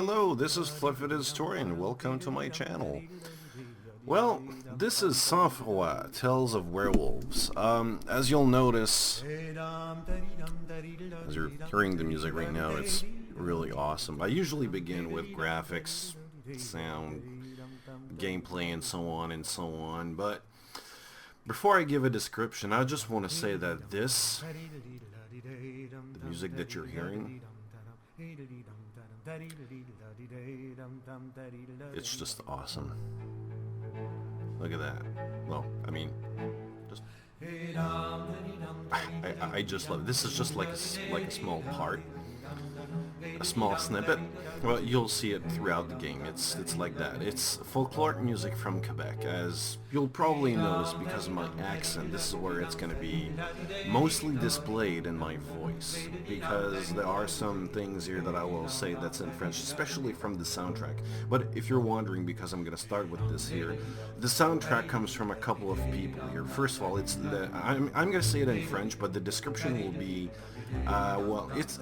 hello, this is Fluffy the Historian. Welcome to my channel. Well, this is Froid, Tales of Werewolves. As you'll notice, as you're hearing the music right now, it's really awesome. I usually begin with graphics, sound, gameplay, and so on, but before I give a description, I just want to say that the music that you're hearing, it's just awesome. Look at that. Well, I mean, just I just love it. This is just like a small part, a small snippet. Well, you'll see it throughout the game. It's like that. It's folkloric music from Quebec, as you'll probably notice because of my accent. This is where it's going to be mostly displayed in my voice, because there are some things here that I will say that's in French, especially from the soundtrack. But if you're wondering, because I'm going to start with this here, the soundtrack comes from a couple of people here. First of all, I'm going to say it in French, but the description will be well, it's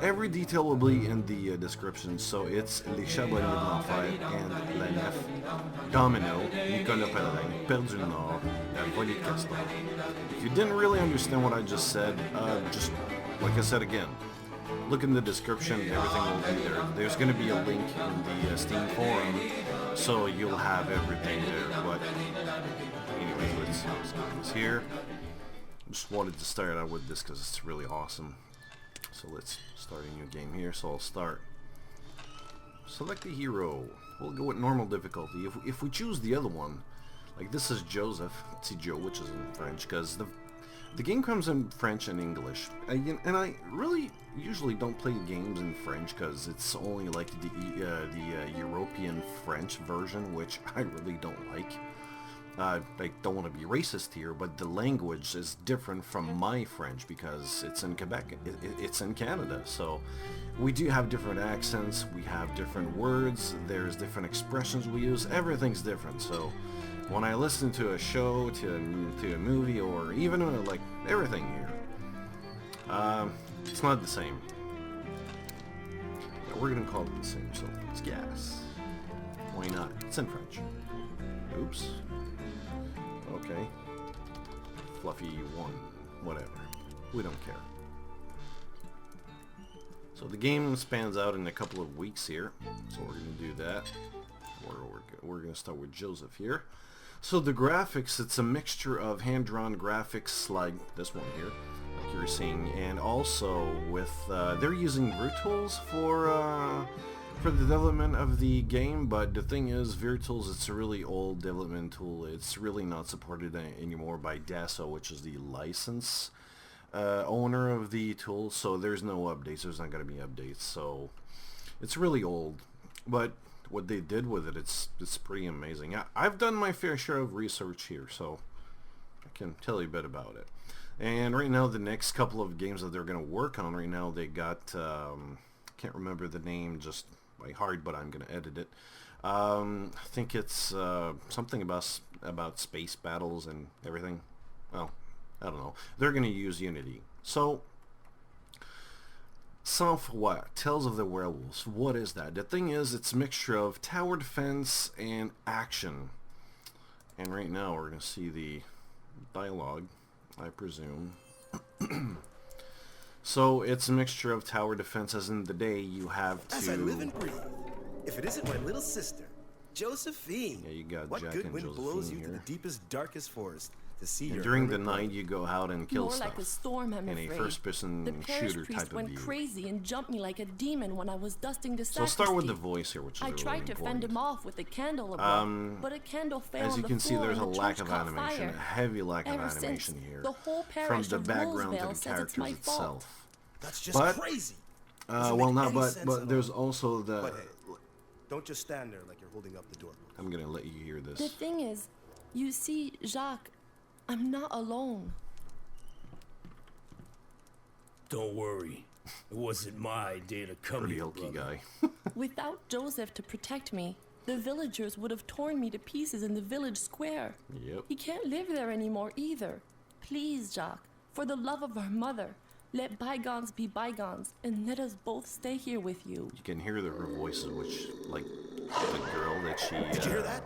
every detail will be in the description. So it's Les Chevaliers de l'Enfer and La Nef, Domino, Nicolas Pellerin, Perdu Nord, La Volée de Castor. If you didn't really understand what I just said, just like I said again, look in the description, everything will be there. There's going to be a link in the Steam forum, so you'll have everything there. But anyways, let's get this here. Just wanted to start out with this because it's really awesome. So let's start a new game here. So I'll start. Select a hero. We'll go with normal difficulty. If we choose the other one, like this is Joseph, c'est Joe, which is in French, because the game comes in French and English. And I really usually don't play games in French because it's only like the European French version, which I really don't like. I don't want to be racist here, but the language is different from my French because it's in Quebec, it's in Canada, so we do have different accents, we have different words, there's different expressions we use, everything's different. So when I listen to a show, to a movie, or even like everything here, it's not the same. Yeah, we're gonna call it the same, so it's gas. Why not? It's in French. Oops. Okay. Fluffy 1. Whatever. We don't care. So the game spans out in a couple of weeks here. So we're going to do that. We're going to start with Joseph here. So the graphics, it's a mixture of hand-drawn graphics like this one here, like you're seeing, and also with, they're using Virtuals for the development of the game, but the thing is, Virtuals, it's a really old development tool. It's really not supported anymore by Dassault, which is the license owner of the tool, so there's no updates. There's not going to be updates, so it's really old. But what they did with it, it's pretty amazing. I've done my fair share of research here, so I can tell you a bit about it. And right now, the next couple of games that they're going to work on right now, they got, can't remember the name just by heart, but I'm gonna edit it. I think it's something about space battles and everything. Well, I don't know. They're gonna use Unity. So, Sang-Froid, Tales of the Werewolves. What is that? The thing is, it's a mixture of tower defense and action. And right now, we're gonna see the dialogue, I presume. So it's a mixture of tower defense, as in the day you have to... As I live and breathe. If it isn't my little sister, Josephine. Yeah, you got what Jack good and wind Josephine blows you here. to the deepest, darkest forest to see and your during the hermit night, brother. you go out and kill More stuff. like a storm, I'm in afraid. a first-person the parish shooter priest type of went view. crazy and jumped me like a demon when I was dusting the So I'll sacristy. start with the voice here, which is I really tried to important. fend him off with a candle above, but a candle fell As you on can the see, floor there's a and the lack church of caught animation, fire. a heavy lack of Ever animation since, here. the whole From parish the of background to Roosevelt the says it's characters my fault. itself. That's just But, crazy. well, not but there's also the... But hey, don't just stand there like you're holding up the door. I'm gonna let you hear this. The thing is, you see, Jacques, I'm not alone. Don't worry. It wasn't my idea to come Pretty here, hulky brother. guy. Without Joseph to protect me, the villagers would have torn me to pieces in the village square. Yep. He can't live there anymore either. Please, Jacques, for the love of our mother, Let bygones be bygones, and let us both stay here with you. You can hear her voices, which, like, the girl that she... Did you hear that?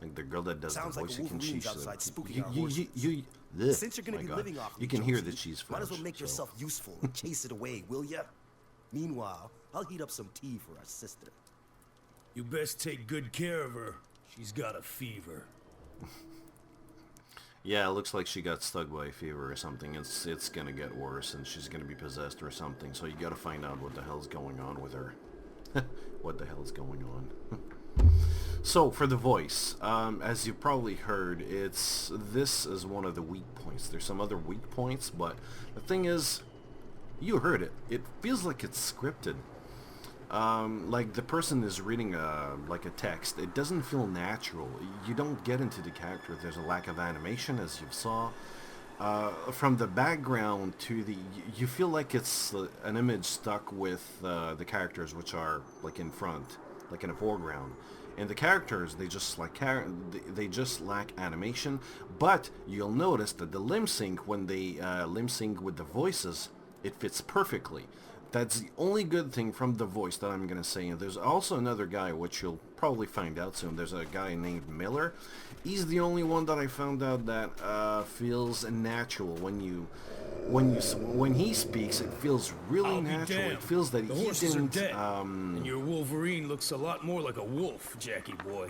Like, the girl that does Sounds the like voice, a you can... Wolverine's She's, outside spooking you, our you, horses. you, ugh, Since you're gonna my be God. living off me, You can hear Josie, that she's French. might as well make so. yourself useful and chase it away, will ya? Meanwhile, I'll heat up some tea for our sister. You best take good care of her. She's got a fever. Yeah, it looks like she got stuck by a fever or something. It's gonna get worse, and she's gonna be possessed or something. So you gotta find out what the hell's going on with her. What the hell is going on? So for the voice, as you probably heard, this is one of the weak points. There's some other weak points, but the thing is, you heard it. It feels like it's scripted. Like the person is reading like a text. It doesn't feel natural. You don't get into the character. There's a lack of animation, as you saw. From the background to the... You feel like it's an image stuck with the characters, which are like in front, like in the foreground. And the characters, they just lack animation. But you'll notice that the lip sync, when they lip sync with the voices, it fits perfectly. That's the only good thing from the voice that I'm going to say. And there's also another guy, which you'll probably find out soon. There's a guy named Miller. He's the only one that I found out that feels natural. When he speaks, it feels really I'll be natural. damned. It feels that The he horses are didn't... dead, and your Wolverine looks a lot more like a wolf, Jackie boy.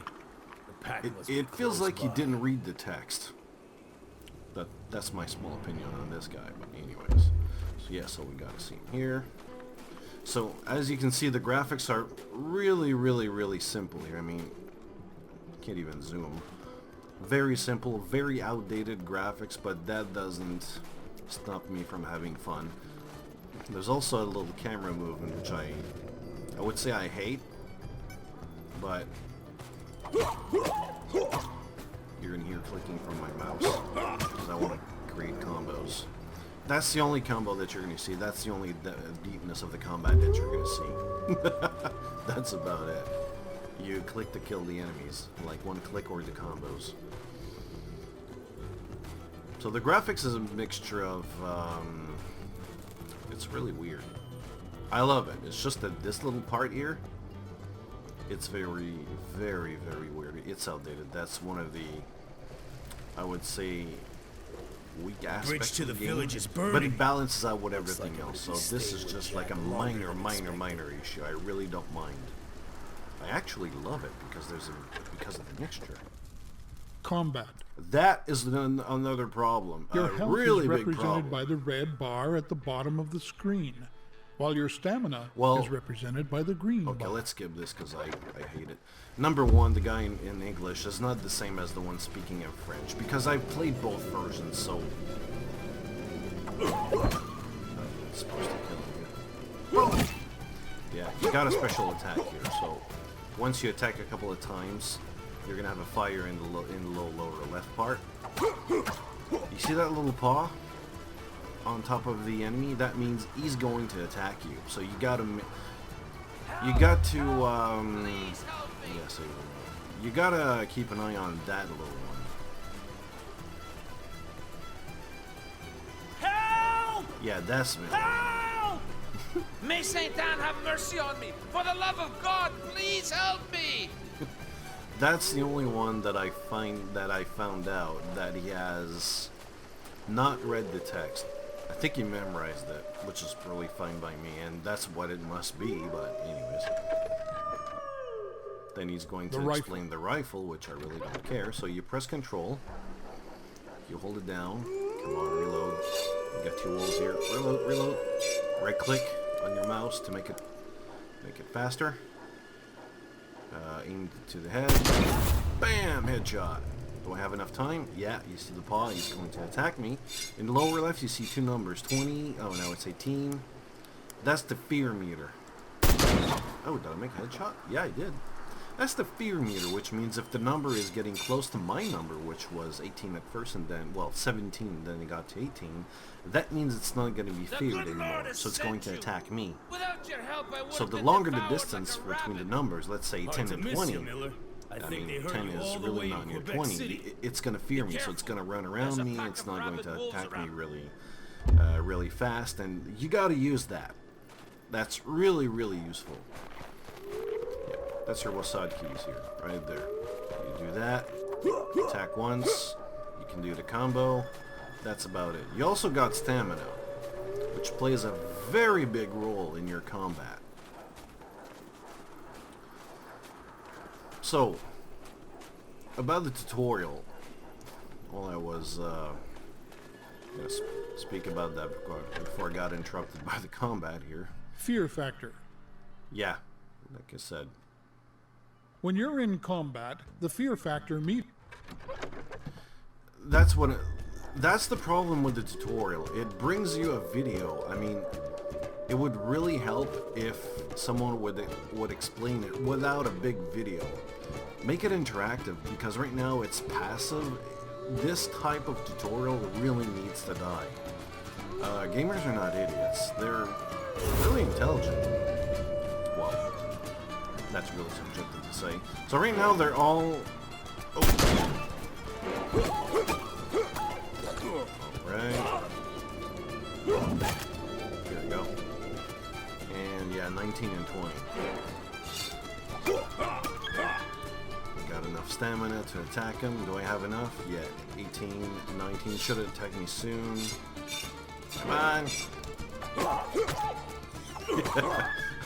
The pack must be It feels close like he by. didn't read the text. That's my small opinion on this guy. But anyways, so yeah, so we got a scene here. So as you can see, the graphics are really, really, really simple here. I mean, can't even zoom. Very simple, very outdated graphics, but that doesn't stop me from having fun. There's also a little camera movement, which I would say I hate, but you're in here clicking from my mouse because I want to create combos. That's the only combo that you're going to see. That's the only deepness of the combat that you're going to see. That's about it. You click to kill the enemies, like one click or the combos. So the graphics is a mixture of, it's really weird. I love it. It's just that this little part here, it's very, very, very weird. It's outdated. That's one of the, I would say, weak aspects Bridge to of the game, village is but burning. it balances out with everything like else. it So would this stay is with just Jack like a longer than minor issue. I really don't mind. I actually love it because because of the mixture. Combat. That is another problem. Your A health really is big represented problem. by the red bar at the bottom of the screen, while your stamina Well, is represented by the green Okay, bar. let's skip this because I hate it. Number one, the guy in English is not the same as the one speaking in French because I've played both versions, so... It's supposed to kill you. Yeah, you got a special attack here, so once you attack a couple of times, you're gonna have a fire in the lower left part. You see that little paw on top of the enemy? That means he's going to attack you. So you got to yes, you gotta keep an eye on that little one. Help! Yeah, that's me. Help! May Saint Anne have mercy on me! For the love of God, please help me! That's the only one that I found out that he has not read the text. I think he memorized it, which is really fine by me, and that's what it must be, but anyways. Then he's going to explain the rifle, which I really don't care. So you press control, you hold it down, come on, reload. You got two walls here. Reload. Right click on your mouse to make it faster. Aim to the head. Bam! Headshot. Do I have enough time? Yeah, you see the paw. He's going to attack me. In the lower left, you see two numbers. 20. Oh, now it's 18. That's the fear meter. Oh, did I make a headshot? Yeah, I did. That's the fear meter, which means if the number is getting close to my number, which was 18 at first and then, well, 17, then it got to 18, that means it's not going to be feared anymore, so it's going to attack me. Without your help, I would So have the been longer the devoured distance like a between the rabbit. numbers, let's say Hard 10 to and miss 20, you, Miller. I think they mean, heard 10 you is all the really way not near in Quebec 20. City. It's going to fear Be me, so it's careful. going to run around There's a me. pack It's of not going rabid to wolves attack me around. really really fast, and you gotta use that. That's really, really useful. Yeah, that's your Wasad keys here, right there. You do that, attack once, you can do the combo, that's about it. You also got stamina, which plays a very big role in your combat. So, about the tutorial, while I was gonna speak about that before I got interrupted by the combat here. Fear factor. Yeah, like I said. When you're in combat, the fear factor That's the problem with the tutorial. It brings you a video. I mean, it would really help if someone would explain it without a big video. Make it interactive, because right now it's passive. This type of tutorial really needs to die. Gamers are not idiots. They're really intelligent. Well, that's really subjective to say. So right now they're all... Alright. Here we go. And yeah, 19 and 20. Got enough stamina to attack him. Do I have enough? Yeah, 18, 19. Should have attacked me soon. Come on!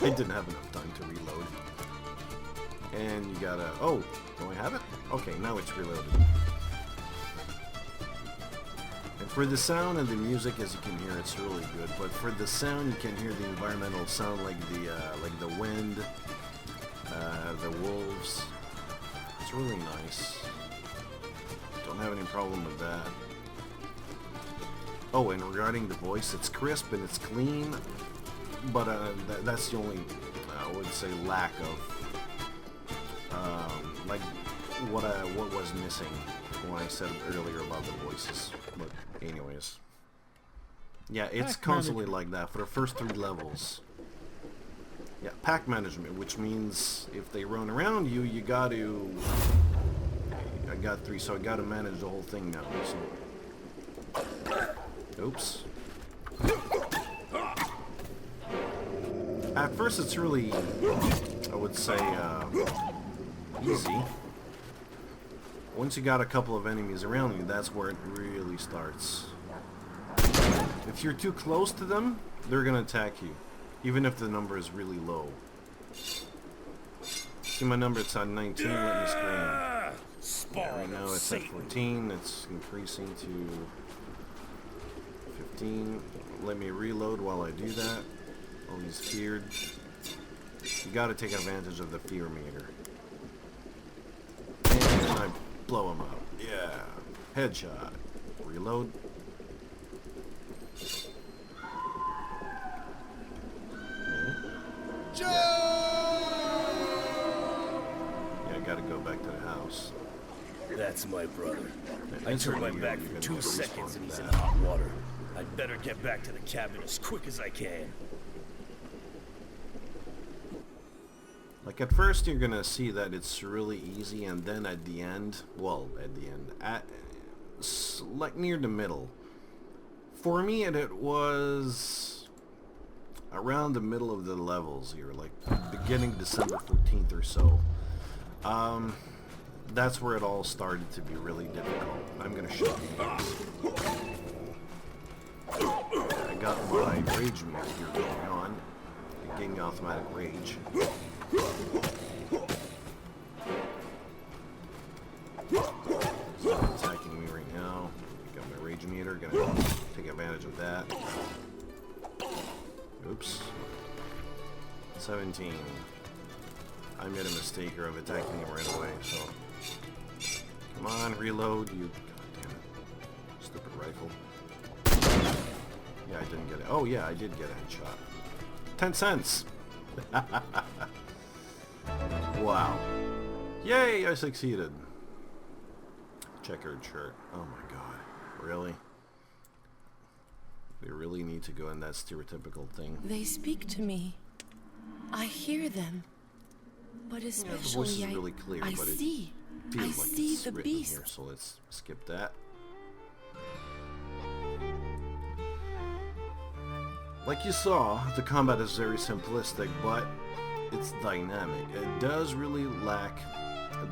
I didn't have enough time to reload. And you gotta... Oh! Do I have it? Okay, now it's reloaded. And for the sound and the music, as you can hear, it's really good. But for the sound, you can hear the environmental sound like the wind, the wolves. It's really nice. Don't have any problem with that. Oh, and regarding the voice, it's crisp and it's clean, but that's the only, I would say, lack of, like, what was missing when I said earlier about the voices. But anyways. Yeah, it's constantly like that for the first 3 levels. Yeah, pack management, which means if they run around you, you got to... I got 3, so I got to manage the whole thing now. So, oops. At first, it's really, I would say, easy. Once you got a couple of enemies around you, that's where it really starts. If you're too close to them, they're gonna attack you, even if the number is really low. See my number, it's on 19, let me scream. Yeah, right now it's at 14, it's increasing to 15. Let me reload while I do that. Oh, he's feared. You gotta take advantage of the fear meter. And I blow him up. Yeah. Headshot. Reload. Yeah, I gotta go back to the house. That's my brother. I It's turned my really back weird for you're 2 gonna respawn seconds and he's in that. hot water. I'd better get back to the cabin as quick as I can. Like at first you're gonna see that it's really easy, and then at the end, well, like near the middle. For me, it was around the middle of the levels here, like beginning December 14th or so. That's where it all started to be really difficult. I'm gonna show you. I got my rage meter here going on. It gave me automatic rage. Stop attacking me right now. Got my rage meter, gonna take advantage of that. Oops. 17. I made a mistake here of attacking him right away, so... Come on, reload, you... God damn it. Stupid rifle. Yeah, I didn't get it. Oh yeah, I did get a headshot. 10 cents! Wow. Yay, I succeeded. Checkered shirt. Oh my god. Really? We really need to go in that stereotypical thing. They speak to me. I hear them. But Yeah, the especially voice is really clear, I but see. it feels like see it's the written beast. here, so let's skip that. Like you saw, the combat is very simplistic, but it's dynamic. It does really lack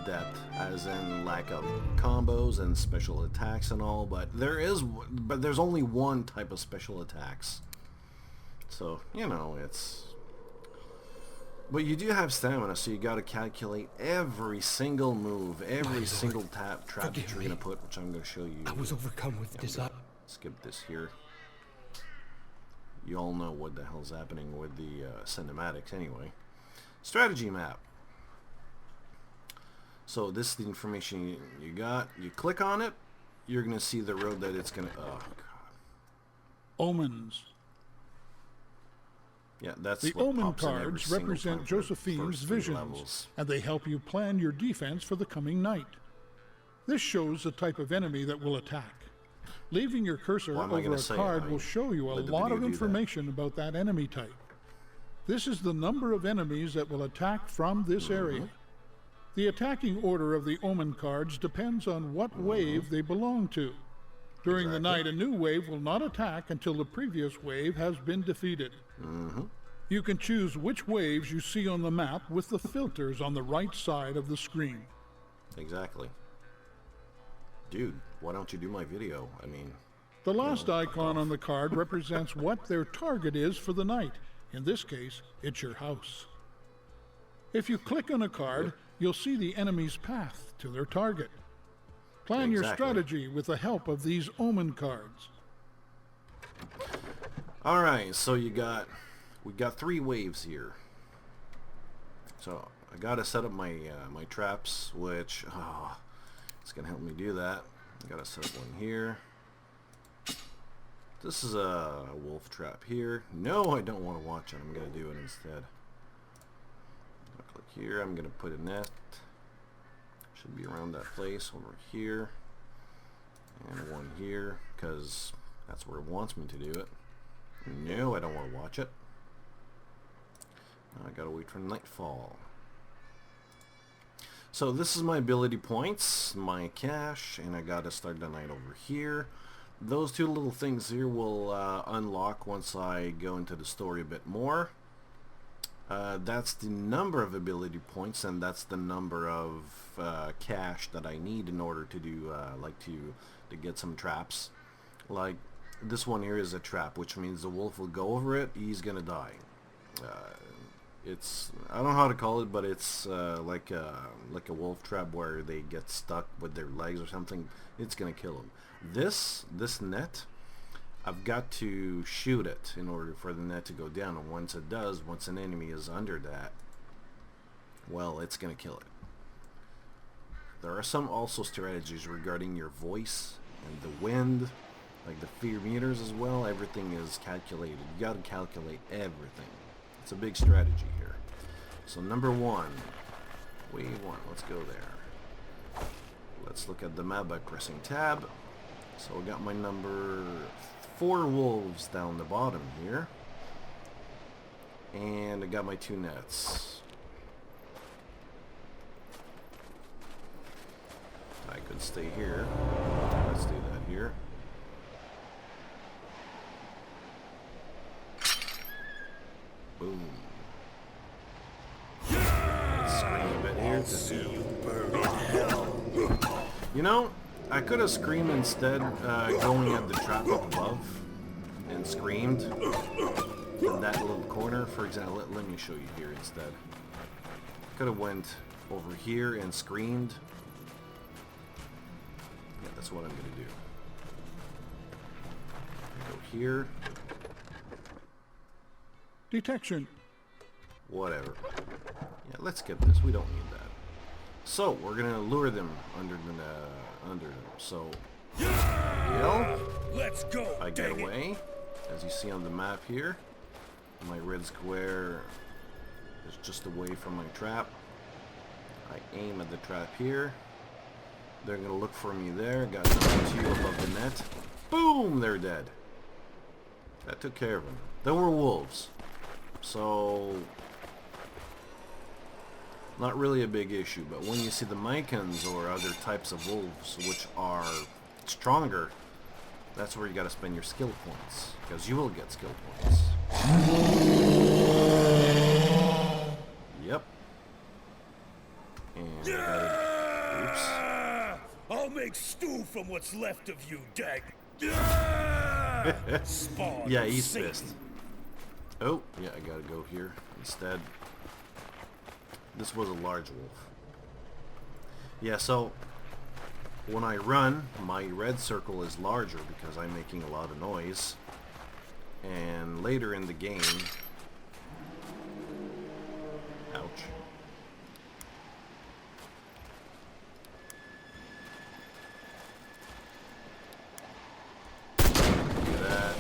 depth, as in lack of combos and special attacks and all, but there's only one type of special attacks. So, you know, it's... But you do have stamina, so you gotta calculate every single move, every single trap that you're gonna put, which I'm gonna show you. I was overcome with desire. Skip this here. You all know what the hell's happening with the cinematics anyway. Strategy map. So this is the information you got. You click on it, you're gonna see the road that it's gonna... Oh, God. Omens. Yeah, that's The what omen pops in every cards single represent time for the Josephine's first 3 visions, levels. and they help you plan your defense for the coming night. This shows the type of enemy that will attack. Leaving your cursor What am I over gonna a say? card I will show you a let the lot video of do that. information about that enemy type. This is the number of enemies that will attack from this area. The attacking order of the omen cards depends on what wave they belong to. During the night, a new wave will not attack until the previous wave has been defeated. You can choose which waves you see on the map with the filters on the right side of the screen. Exactly. Dude, why don't you do my video? I mean... The last icon on the card represents what their target is for the night. In this case, it's your house. If you click on a card, you'll see the enemy's path to their target. Plan your strategy with the help of these omen cards. Alright, so we got 3 waves here. So I gotta set up my my traps, which it's gonna help me do that. I gotta set up one here. This is a wolf trap here. No, I don't want to watch it. I'm gonna do it instead. I'll click here. I'm gonna put a net. Should be around that place over here, and one here, because that's where it wants me to do it. No, I don't want to watch it. I gotta wait for nightfall. So this is my ability points, my cash, and I gotta start the night over here. Those 2 little things here will unlock once I go into the story a bit more. That's the number of ability points, and that's the number of cash that I need in order to do to get some traps. Like this one here is a trap, which means the wolf will go over it. He's gonna die. It's, I don't know how to call it, but it's like a wolf trap where they get stuck with their legs or something. It's gonna kill them. This net, I've got to shoot it in order for the net to go down, and once it does, once an enemy is under that, well, it's gonna kill it. There are some also strategies regarding your voice and the wind, like the fear meters as well. Everything is calculated. You gotta calculate everything. It's a big strategy here. So number 1, wave 1, let's go there. Let's look at the map by pressing tab. So I got my number 4 wolves down the bottom here, and I got my 2 nets. I could stay here. Let's do that here. Boom. Let's scream a bit here. You know, I could have screamed instead, going at the trap up above, and screamed in that little corner. For example, let me show you here instead. Could have went over here and screamed. Yeah, that's what I'm gonna do. Go here. Detection. Whatever. Yeah, let's skip this. We don't need that. So we're gonna lure them under them. So, yell. Let's go. I get away, as you see on the map here. My red square is just away from my trap. I aim at the trap here. They're gonna look for me there. Got 2 above the net. Boom! They're dead. That took care of them. They were wolves, so not really a big issue. But when you see the Mycans or other types of wolves which are stronger, that's where you gotta spend your skill points, because you will get skill points. Yep. And I gotta, oops. I'll make stew from what's left of you, dag. Spawn Yeah, of he's Satan. pissed. Oh, yeah, I gotta go here instead. This was a large wolf. Yeah, so when I run, my red circle is larger because I'm making a lot of noise. And later in the game... Ouch. Look at that.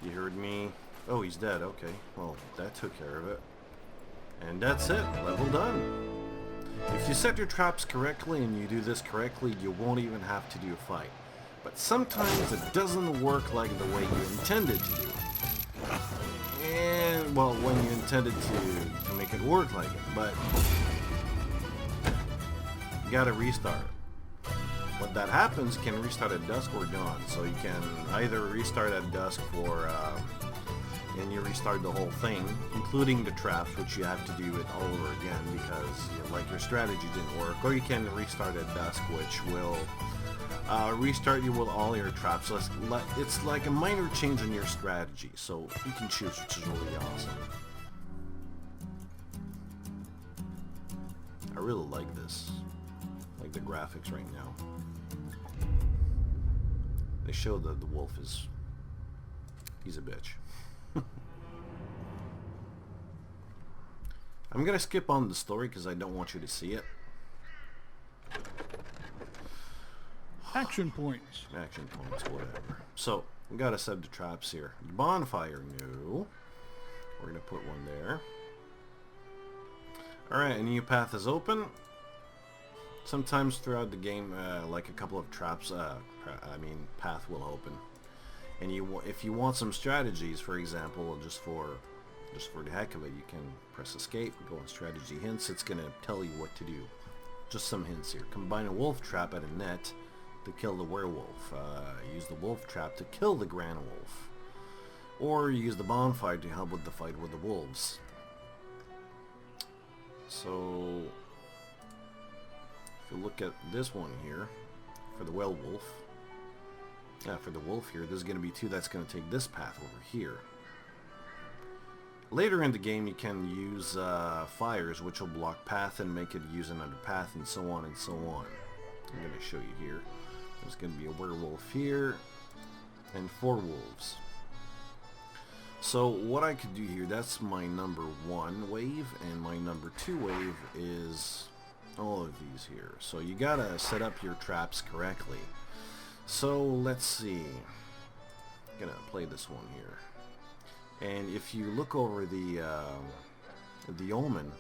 You heard me. Oh, he's dead. Okay. Well, that took care of it. And that's it. Level done. If you set your traps correctly and you do this correctly, you won't even have to do a fight. But sometimes it doesn't work like the way you intended to do. And, well, when you intended to make it work like it, but you gotta restart. When that happens, you can restart at dusk or dawn. So you can either restart at dusk or and you restart the whole thing, including the traps, which you have to do it all over again because like your strategy didn't work. Or you can restart at dusk, which will restart you with all your traps. So it's like a minor change in your strategy. So you can choose, which is really awesome. I really like this. Like the graphics right now. They show that the wolf is... he's a bitch. I'm gonna skip on the story because I don't want you to see it. Action points. Action points, whatever. So, we gotta set the traps here. The bonfire, no. We're gonna put one there. Alright, a new path is open. Sometimes throughout the game, like a couple of traps, path will open. And if you want some strategies, for example, just for the heck of it, you can press escape, go on strategy hints. It's gonna tell you what to do. Just some hints here. Combine a wolf trap at a net to kill the werewolf. Use the wolf trap to kill the grand wolf. Or use the bonfire to help with the fight with the wolves. So, if you look at this one here, for the werewolf, for the wolf here, there's going to be two that's going to take this path over here. Later in the game, you can use fires, which will block path and make it use another path, and so on and so on. I'm going to show you here. There's going to be a werewolf here, and 4 wolves. So what I could do here, that's my number 1 wave, and my number 2 wave is all of these here. So you gotta set up your traps correctly. So let's see. I'm gonna play this one here. And if you look over the omen,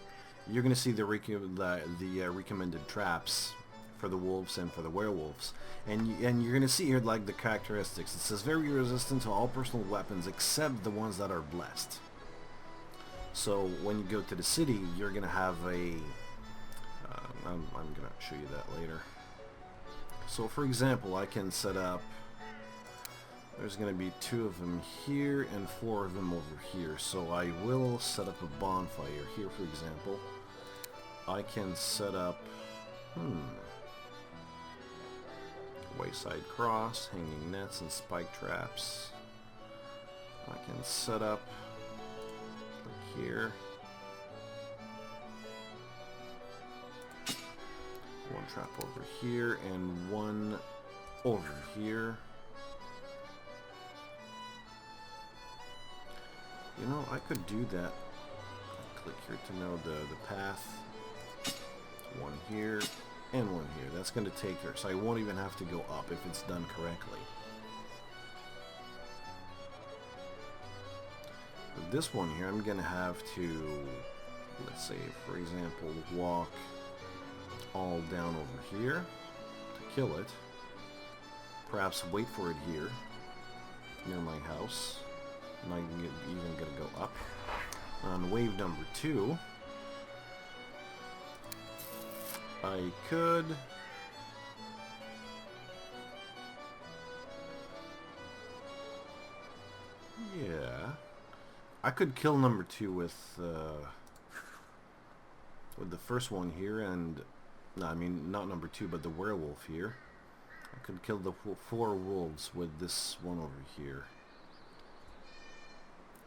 you're gonna see the recommended traps for the wolves and for the werewolves, and you're gonna see here like the characteristics. It says very resistant to all personal weapons except the ones that are blessed. So when you go to the city, you're gonna have a I'm gonna show you that later. So for example, I can set up, there's gonna be 2 of them here and 4 of them over here. So I will set up a bonfire here, for example. I can set up wayside cross, hanging nets, and spike traps. I can set up like here. 1 trap over here and 1 over here. You know, I could do that. I'll click here to know the path. 1 here and 1 here. That's going to take her, so I won't even have to go up if it's done correctly. With this one here, I'm going to have to, let's say, for example, walk all down over here to kill it. Perhaps wait for it here near my house. I'm not even going to go up. On wave number 2, I could yeah. I could kill number 2 with the first one here, and no, I mean not number 2, but the werewolf here. I could kill the 4 wolves with this one over here.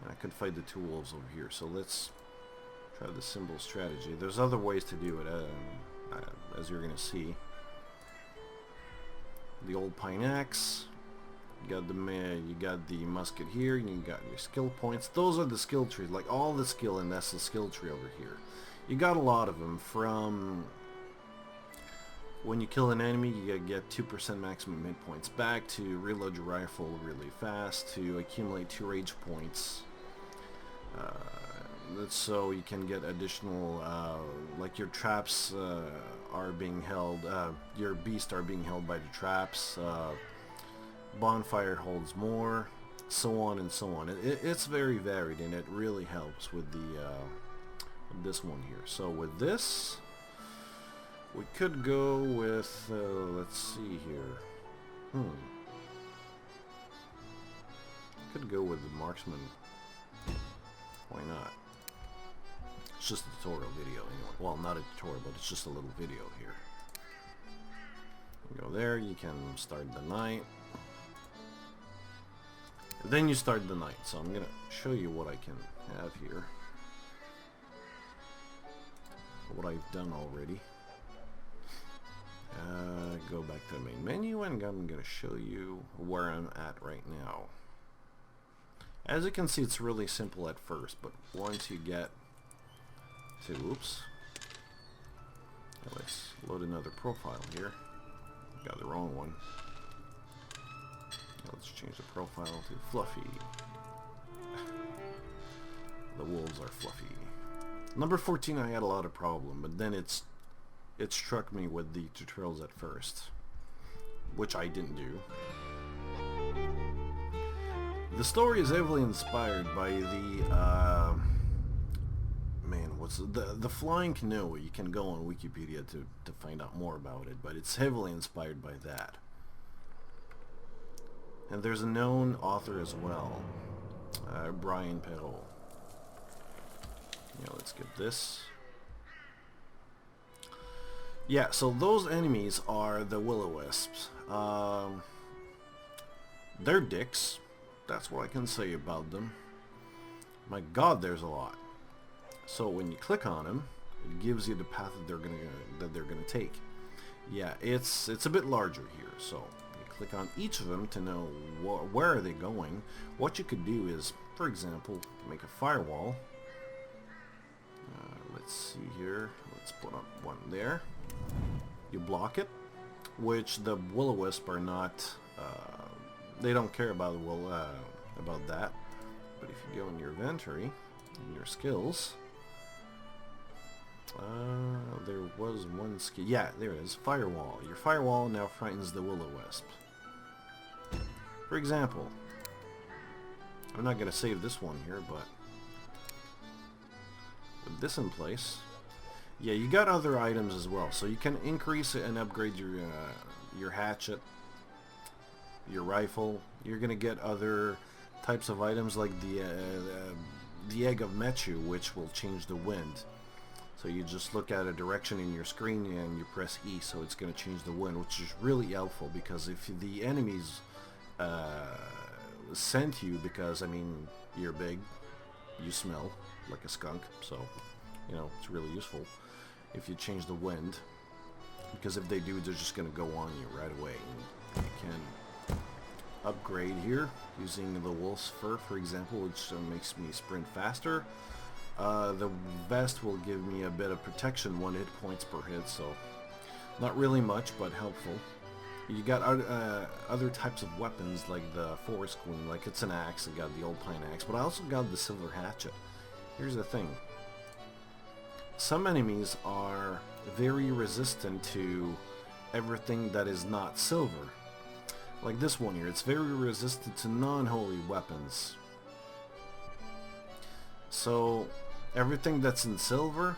And I could fight the 2 wolves over here. So let's try the symbol strategy. There's other ways to do it, as you're gonna see. The old pine axe. You got the musket here, and you got your skill points. Those are the skill trees, like all the skill, and that's the skill tree over here. You got a lot of them. From when you kill an enemy, you get 2% maximum hit points back, to reload your rifle really fast, to accumulate 2 rage points. So you can get additional, like your traps are being held, your beasts are being held by the traps. Bonfire holds more, so on and so on. It's very varied, and it really helps with the with this one here. So with this, we could go with let's see here. Could go with the marksman. Why not? It's just a tutorial video anyway. Well, not a tutorial, but it's just a little video here. You go there, you can start the night. Then you start the night, so I'm gonna show you what I can have here. What I've done already. Go back to the main menu, and I'm gonna show you where I'm at right now. As you can see, it's really simple at first, but once you get to, oops, let's load another profile here. Got the wrong one. Let's change the profile to Fluffy. The wolves are fluffy. Number 14, I had a lot of problem, but then it struck me with the tutorials at first, which I didn't do. The story is heavily inspired by the the flying canoe. You can go on Wikipedia to find out more about it, but it's heavily inspired by that. And there's a known author as well, Brian Perrault. Yeah, let's get this. Yeah, so those enemies are the will-o-wisps. They're dicks. That's what I can say about them. My God, there's a lot. So when you click on them, it gives you the path that they're gonna take. Yeah, it's a bit larger here, so you click on each of them to know where are they going. What you could do is, for example, make a firewall. Let's see here. Let's put up one there. You block it, which the will-o-wisp are not. They don't care about about that. But if you go in your inventory, in your skills, there was one skill. Yeah, there it is. Firewall. Your firewall now frightens the will-o-wisp. For example, I'm not going to save this one here, but with this in place, yeah, you got other items as well. So you can increase and upgrade your hatchet, your rifle. You're going to get other types of items like the egg of Mechu, which will change the wind. So you just look at a direction in your screen and you press E, so it's going to change the wind, which is really helpful, because if the enemies scent you, because, I mean, you're big, you smell like a skunk, so, you know, it's really useful if you change the wind, because if they do, they're just going to go on you right away. And you can upgrade here using the wolf's fur, for example, which makes me sprint faster. The vest will give me a bit of protection, 1 hit points per hit, so not really much, but helpful. You got other types of weapons, like the Forest Queen, like it's an axe. I got the old pine axe, but I also got the silver hatchet. Here's the thing. Some enemies are very resistant to everything that is not silver. Like this one here, it's very resistant to non-holy weapons. So everything that's in silver,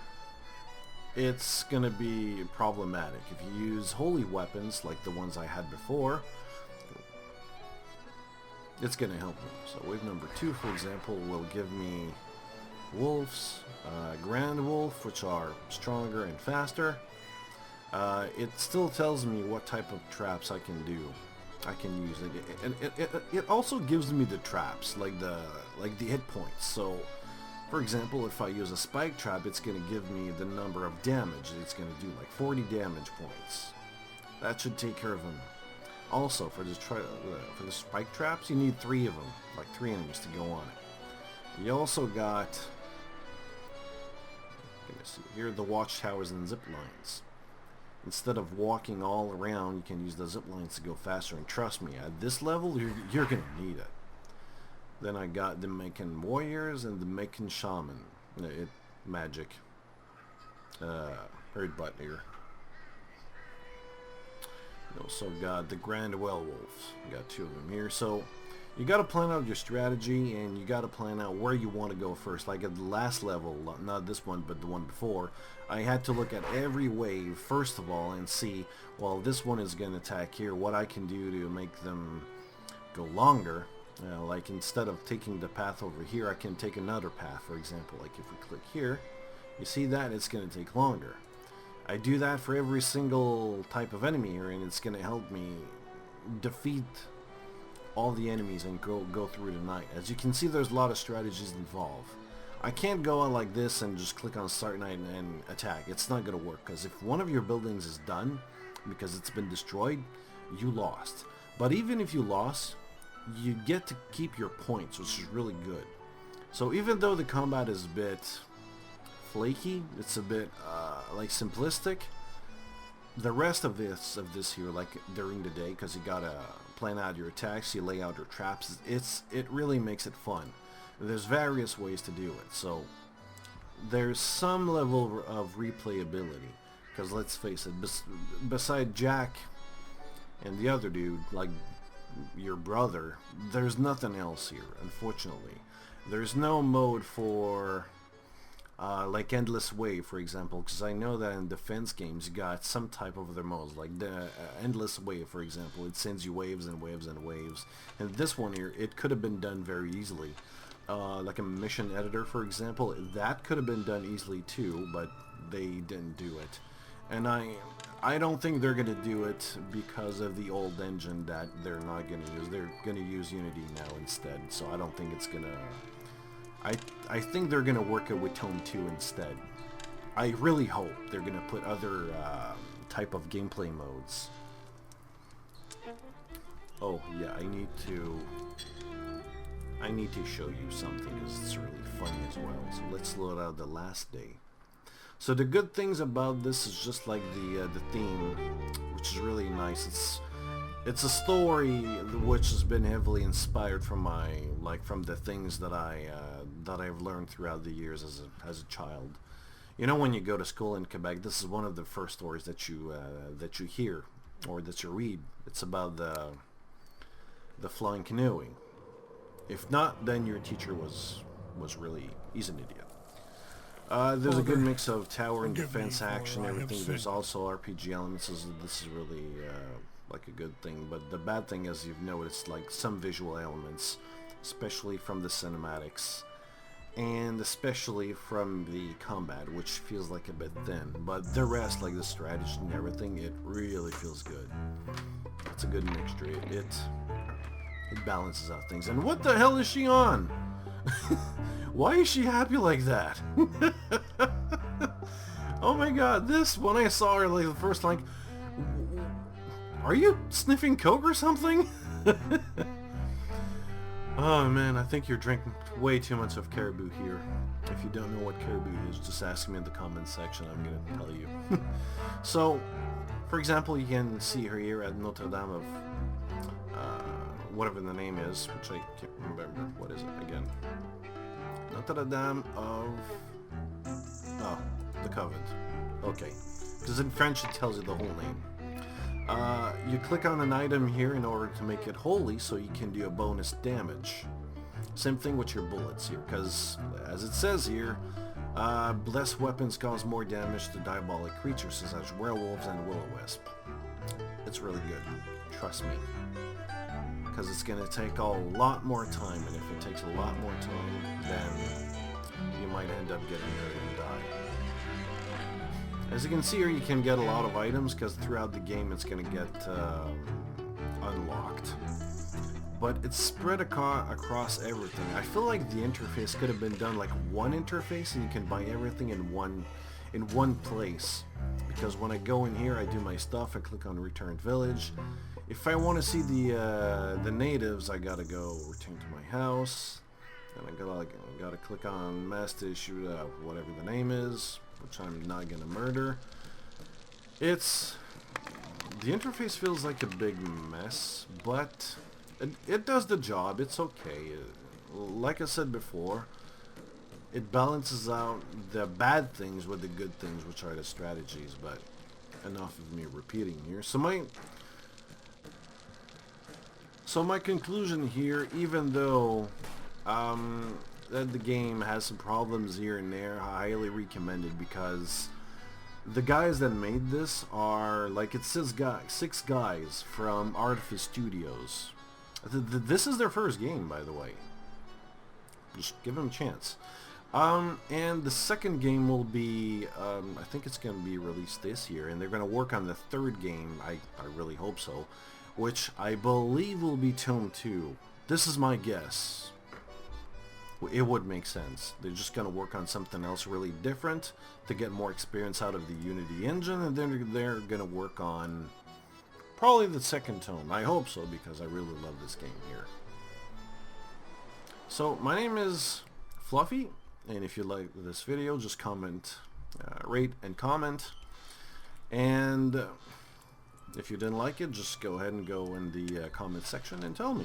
it's gonna be problematic. If you use holy weapons like the ones I had before, it's going to help me. So wave number 2, for example, will give me wolves, grand wolf, which are stronger and faster. It still tells me what type of traps I can do. I can use it, and it also gives me the traps, like the hit points. So, for example, if I use a spike trap, it's going to give me the number of damage. It's going to do like 40 damage points. That should take care of them. Also, for the spike traps, you need 3 of them, like 3 enemies to go on it. You also got, let me see here, the watchtowers and zip lines. Instead of walking all around, you can use the zip lines to go faster. And trust me, at this level, you're gonna need it. Then I got the Macon warriors and the Macon shaman. Magic. Heard butt here. You also got the Grand Werewolves. Got 2 of them here. So you got to plan out your strategy, and you got to plan out where you want to go first. Like at the last level, not this one, but the one before, I had to look at every wave first of all and see, well, this one is going to attack here, what I can do to make them go longer. Like instead of taking the path over here, I can take another path. For example, like if we click here, you see that it's going to take longer. I do that for every single type of enemy here, and it's going to help me defeat all the enemies and go through the night. As you can see, there's a lot of strategies involved. I can't go on like this and just click on start night and attack. It's not going to work, because if one of your buildings is done because it's been destroyed, you lost. But even if you lost, you get to keep your points, which is really good. So even though the combat is a bit flaky, it's a bit like simplistic, the rest of this here, like during the day, because you gotta plan out your attacks, you lay out your traps, it really makes it fun. There's various ways to do it, so there's some level of replayability, because let's face it, beside Jack and the other dude, like your brother, there's nothing else here, unfortunately. There's no mode for like Endless Wave, for example, because I know that in defense games you got some type of other modes, like the Endless Wave, for example. It sends you waves and waves and waves. And this one here, it could have been done very easily. Like a mission editor, for example, that could have been done easily too, but they didn't do it. And I don't think they're going to do it because of the old engine that they're not going to use. They're going to use Unity now instead, so I don't think it's going to... I think they're going to work it with Tome 2 instead. I really hope they're going to put other type of gameplay modes. Oh yeah, I need to show you something, because it's really funny as well. So let's load out the last day. So the good things about this is just like the theme, which is really nice. It's a story which has been heavily inspired from from the things that I've learned throughout the years as a child. You know, when you go to school in Quebec, this is one of the first stories that you hear or that you read. It's about the flying canoeing. If not, then your teacher was he's an idiot. There's a good mix of tower and defense action, everything. There's also RPG elements. This is really like a good thing. But the bad thing, as you've noticed, like some visual elements, especially from the cinematics, and especially from the combat, which feels like a bit thin. But the rest, like the strategy and everything, it really feels good. It's a good mixture. It balances out things. And what the hell is she on? Why is she happy like that? Oh my god, when I saw her like the first time, are you sniffing coke or something? Oh man, I think you're drinking way too much of caribou here. If you don't know what caribou is, just ask me in the comments section, I'm gonna tell you. So, for example, you can see her here at Notre Dame of whatever the name is, which I can't remember. What is it again? Notre Dame of... Oh, the Convent. Okay. Because in French it tells you the whole name. You click on an item here in order to make it holy, so you can do a bonus damage. Same thing with your bullets here, because as it says here, blessed weapons cause more damage to diabolic creatures such as werewolves and will-o-wisp. It's really good. Trust me. because it's going to take a lot more time, and if it takes a lot more time, then you might end up getting hurt and die. As you can see here, you can get a lot of items, because throughout the game it's going to get unlocked. But it's spread across everything. I feel like the interface could have been done like one interface, and you can buy everything in one place. Because when I go in here, I do my stuff, I click on Return Village. If I want to see the natives, I gotta go return to my house, and I gotta click on Master Issue, whatever the name is, which I'm not gonna murder. The interface feels like a big mess, but it does the job. It's okay. Like I said before, it balances out the bad things with the good things, which are the strategies. But enough of me repeating here. So my conclusion here, even though that the game has some problems here and there, I highly recommend it, because the guys that made this are, like, it says 6 guys from Artifice Studios. This is their first game, by the way. Just give them a chance. And the second game will be, I think it's going to be released this year, and they're going to work on the third game, I really hope so, which I believe will be Tome 2. This is my guess. It would make sense. They're just going to work on something else really different to get more experience out of the Unity engine, and then they're going to work on probably the second tome. I hope so, because I really love this game here. So, my name is Fluffy, and if you like this video, just comment, rate and comment, and if you didn't like it, just go ahead and go in the comment section and tell me.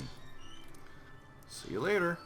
See you later.